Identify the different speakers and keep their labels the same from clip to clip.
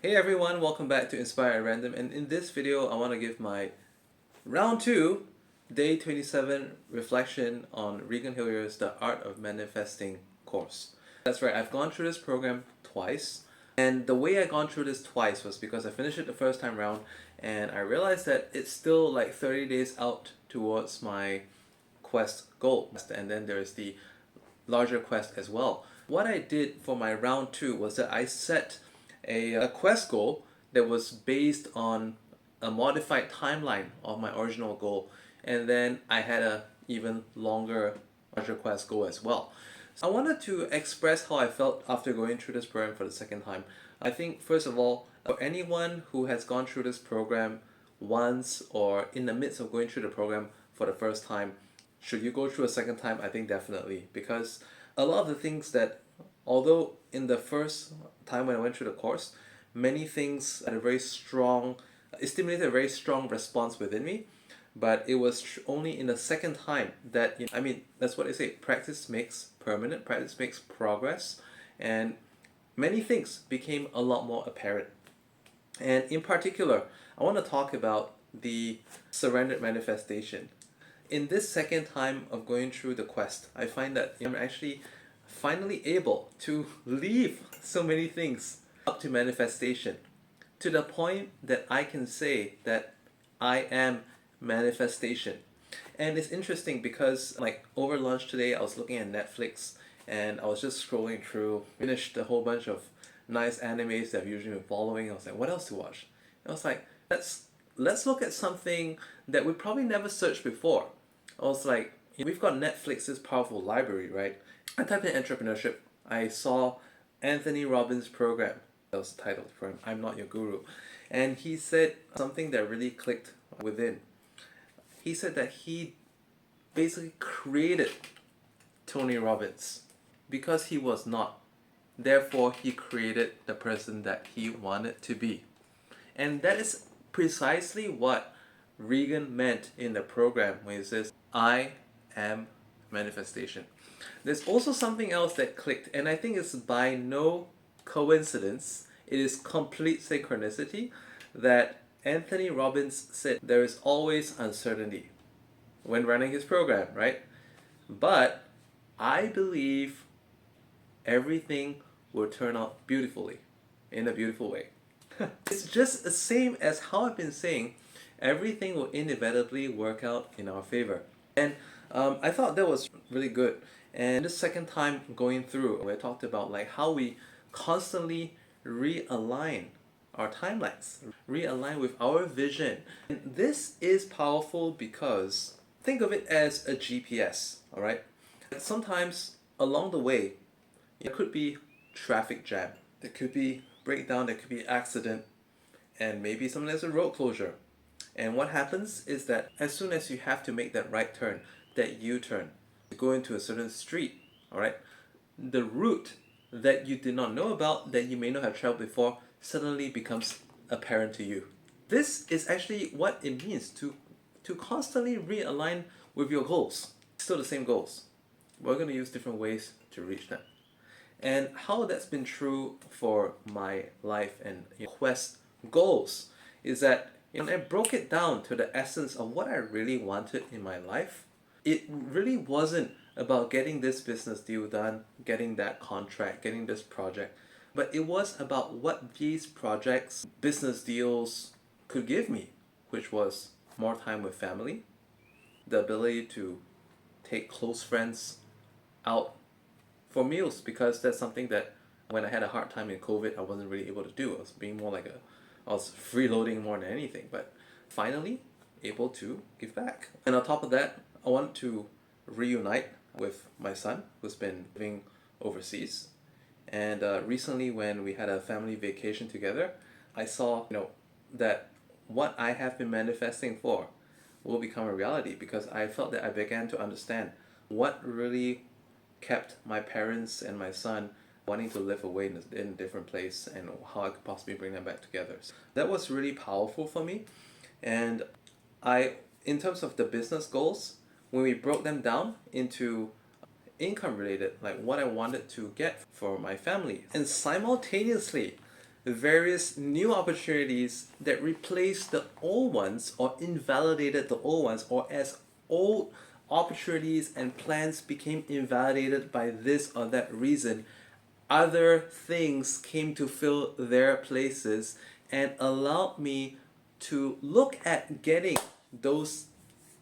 Speaker 1: Hey everyone, welcome back to Inspire at Random, and in this video I want to give my round 2 day 27 reflection on Regan Hillyer's The Art of Manifesting course. That's right, I've gone through this program twice, and the way I gone through this twice was because I finished it the first time round and I realized that it's still like 30 days out towards my quest goal, and then there's the larger quest as well. What I did for my round 2 was that I set a quest goal that was based on a modified timeline of my original goal, and then I had a even longer larger quest goal as well. So I wanted to express how I felt after going through this program for the second time. I think first of all, for anyone who has gone through this program once or in the midst of going through the program for the first time, should you go through a second time? I think definitely, because a lot of the things that, although in the first time when I went through the course, many things had a very strong, it stimulated a very strong response within me, but it was only in the second time that, I mean, that's what I say, practice makes permanent, practice makes progress, and many things became a lot more apparent. And in particular, I want to talk about the surrendered manifestation. In this second time of going through the quest, I find that I'm actually finally able to leave so many things up to manifestation, to the point that I can say that I am manifestation. And it's interesting because, like, over lunch today, I was looking at Netflix and I was just scrolling through, finished a whole bunch of nice animes that I've usually been following. I was like, what else to watch? And I was like, let's look at something that we probably never searched before. I was like, we've got Netflix's powerful library, right? I typed in entrepreneurship. I saw Anthony Robbins' program. That was the title of the program, I'm Not Your Guru. And he said something that really clicked within. He said that he basically created Tony Robbins because he was not. Therefore, he created the person that he wanted to be. And that is precisely what Regan meant in the program when he says, I am manifestation. There's also something else that clicked, and I think it's by no coincidence, it is complete synchronicity, that Anthony Robbins said there is always uncertainty when running his program, right? But I believe everything will turn out beautifully, in a beautiful way. It's just the same as how I've been saying, everything will inevitably work out in our favor. And I thought that was really good. And the second time going through, we talked about like how we constantly realign our timelines, realign with our vision. And this is powerful because think of it as a GPS, all right? Sometimes along the way, it could be traffic jam, there could be breakdown, there could be accident, and maybe something there's a road closure. And what happens is that as soon as you have to make that right turn, that U-turn, to go into a certain street, all right, the route that you did not know about, that you may not have traveled before, suddenly becomes apparent to you. This is actually what it means to constantly realign with your goals. Still the same goals. We're going to use different ways to reach them. And how that's been true for my life and quest goals is that when I broke it down to the essence of what I really wanted in my life, it really wasn't about getting this business deal done, getting that contract, getting this project, but it was about what these projects, business deals could give me, which was more time with family, the ability to take close friends out for meals, because that's something that when I had a hard time in COVID, I wasn't really able to do. I was being more like I was freeloading more than anything, but finally able to give back. And on top of that, I want to reunite with my son who's been living overseas. And recently when we had a family vacation together, I saw, that what I have been manifesting for will become a reality, because I felt that I began to understand what really kept my parents and my son wanting to live away in a different place, and how I could possibly bring them back together. So that was really powerful for me. And in terms of the business goals, when we broke them down into income related, like what I wanted to get for my family, and simultaneously various new opportunities that replaced the old ones or invalidated the old ones, or as old opportunities and plans became invalidated by this or that reason, other things came to fill their places and allowed me to look at getting those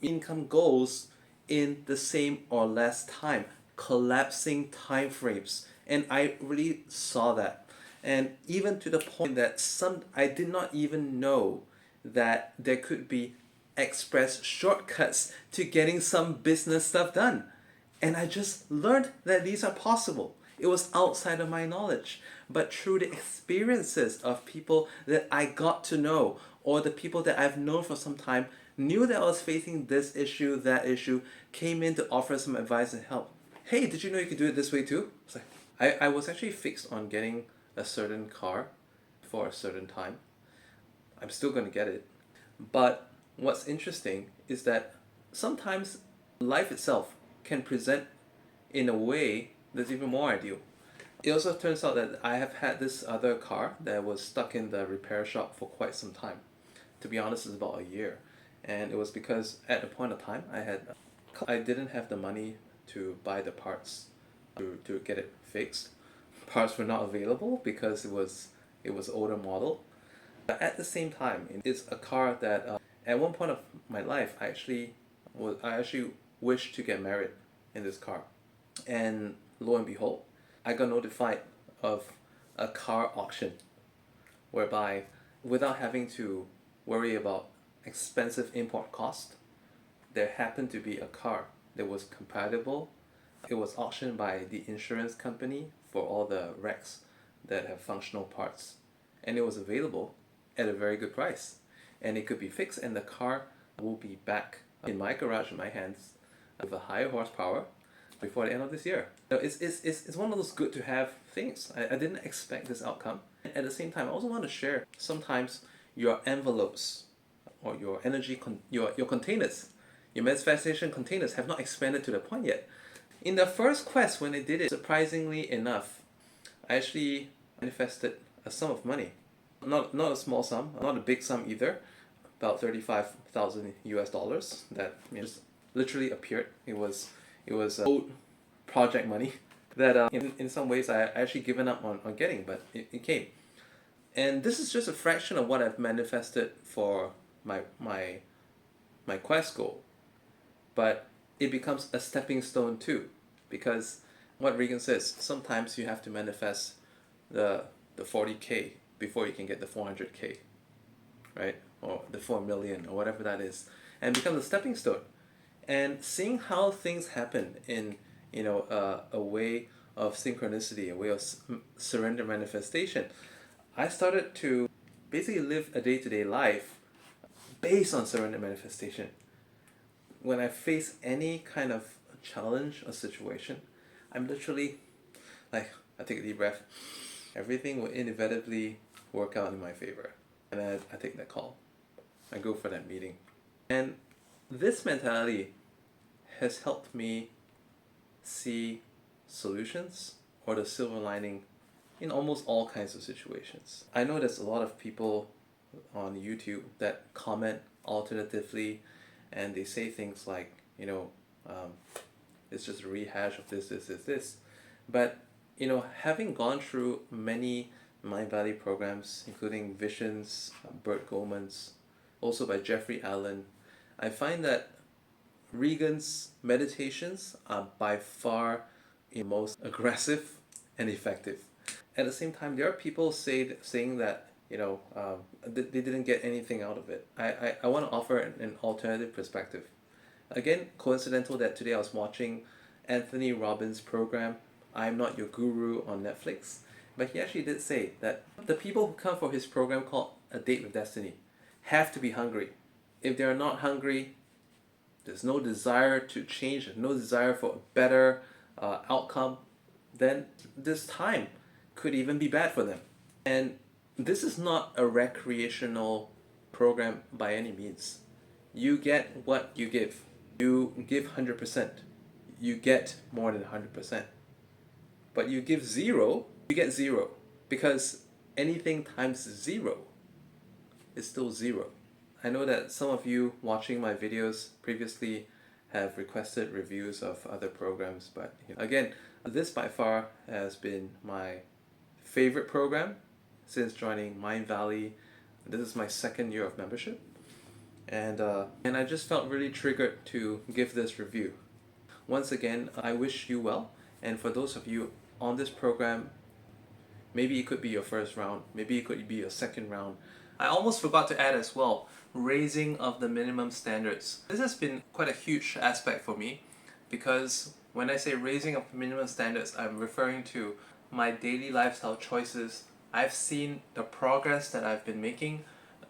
Speaker 1: income goals in the same or less time, collapsing time frames. And I really saw that. And even to the point that I did not even know that there could be express shortcuts to getting some business stuff done. And I just learned that these are possible. It was outside of my knowledge. But through the experiences of people that I got to know, or the people that I've known for some time, knew that I was facing this issue, that issue, came in to offer some advice and help. Hey, did you know you could do it this way too? It's like, I was actually fixed on getting a certain car for a certain time. I'm still going to get it. But what's interesting is that sometimes life itself can present in a way that's even more ideal. It also turns out that I have had this other car that was stuck in the repair shop for quite some time. To be honest, it's about a year. And it was because at a point of time I didn't have the money to buy the parts to get it fixed. Parts were not available because it was older model. But at the same time, it's a car that at one point of my life I actually wished to get married in this car. And lo and behold, I got notified of a car auction whereby, without having to worry about expensive import cost, there happened to be a car that was compatible. It was auctioned by the insurance company for all the wrecks that have functional parts, and it was available at a very good price, and it could be fixed, and the car will be back in my garage in my hands with a higher horsepower before the end of this year. So it's one of those good to have things. I didn't expect this outcome. At the same time, I also want to share, sometimes your envelopes or your energy your containers, your manifestation containers have not expanded to the point yet. In the first quest, when I did it, surprisingly enough, I actually manifested a sum of money. Not a small sum, not a big sum either, about 35,000 US dollars that just literally appeared. It was old project money that in some ways I actually given up on getting, but it came. And this is just a fraction of what I've manifested for my quest goal. But it becomes a stepping stone too, because what Regan says, sometimes you have to manifest the 40K before you can get the 400K, right? Or the 4 million or whatever that is, and becomes a stepping stone. And seeing how things happen in a way of synchronicity, a way of surrender manifestation, I started to basically live a day-to-day life based on surrender manifestation. When I face any kind of challenge or situation, I'm literally like, I take a deep breath. Everything will inevitably work out in my favor. And then I take that call. I go for that meeting. And this mentality has helped me see solutions or the silver lining in almost all kinds of situations. I know there's a lot of people on YouTube that comment alternatively, and they say things like, it's just a rehash of this. But, having gone through many mindvalley programs, including Visions, Burt Goldman's, also by Jeffrey Allen, I find that Regan's meditations are by far the most aggressive and effective. At the same time, there are people saying that they didn't get anything out of it. I want to offer an alternative perspective. Again, coincidental that today I was watching Anthony Robbins' program, I'm Not Your Guru, on Netflix. But he actually did say that the people who come for his program called A Date with Destiny have to be hungry. If they're not hungry, there's no desire to change, no desire for a better outcome, then this time could even be bad for them. And this is not a recreational program by any means. You get what you give. You give 100%. You get more than 100%. But you give zero, you get zero. Because anything times 0 is still 0. I know that some of you watching my videos previously have requested reviews of other programs, but again, this by far has been my favorite program since joining Mindvalley. This is my second year of membership, and I just felt really triggered to give this review. Once again, I wish you well, and for those of you on this program, maybe it could be your first round, maybe it could be your second round. I almost forgot to add as well, raising of the minimum standards. This has been quite a huge aspect for me, because when I say raising of minimum standards, I'm referring to my daily lifestyle choices. I've seen the progress that I've been making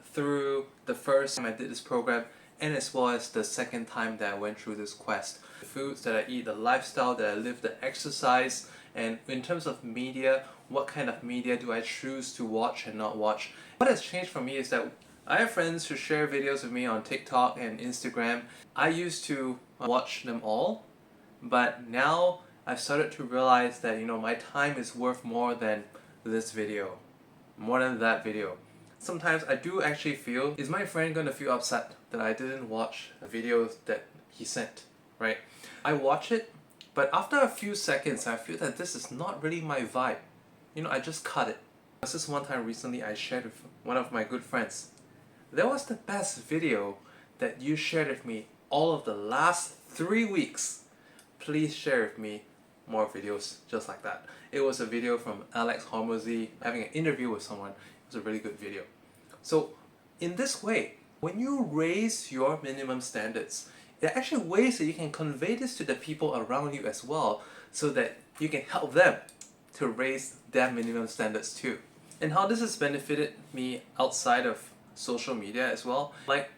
Speaker 1: through the first time I did this program, and as well as the second time that I went through this quest. The foods that I eat, the lifestyle that I live, the exercise, and in terms of media, what kind of media do I choose to watch and not watch. What has changed for me is that I have friends who share videos with me on TikTok and Instagram. I used to watch them all, but now I've started to realize that my time is worth more than this video, more than that video. Sometimes I do actually feel, is my friend going to feel upset that I didn't watch the videos that he sent, right? I watch it, but after a few seconds I feel that this is not really my vibe. I just cut it. This is one time recently I shared with one of my good friends. That was the best video that you shared with me all of the last 3 weeks. Please share with me more videos just like that. It was a video from Alex Hormozy having an interview with someone. It was a really good video. So in this way, when you raise your minimum standards, there are actually ways that you can convey this to the people around you as well, so that you can help them to raise their minimum standards too. And how this has benefited me outside of social media as well. Like,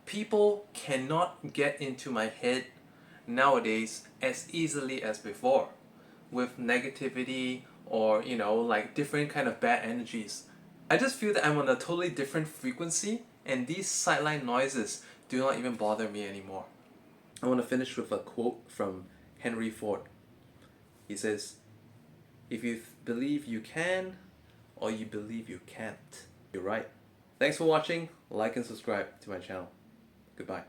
Speaker 1: people cannot get into my head nowadays as easily as before with negativity or like different kind of bad energies. I just feel that I'm on a totally different frequency, and these sideline noises do not even bother me anymore. I want to finish with a quote from Henry Ford. He says, "If you believe you can, or you believe you can't, you're right." Thanks for watching. Like and subscribe to my channel. Goodbye.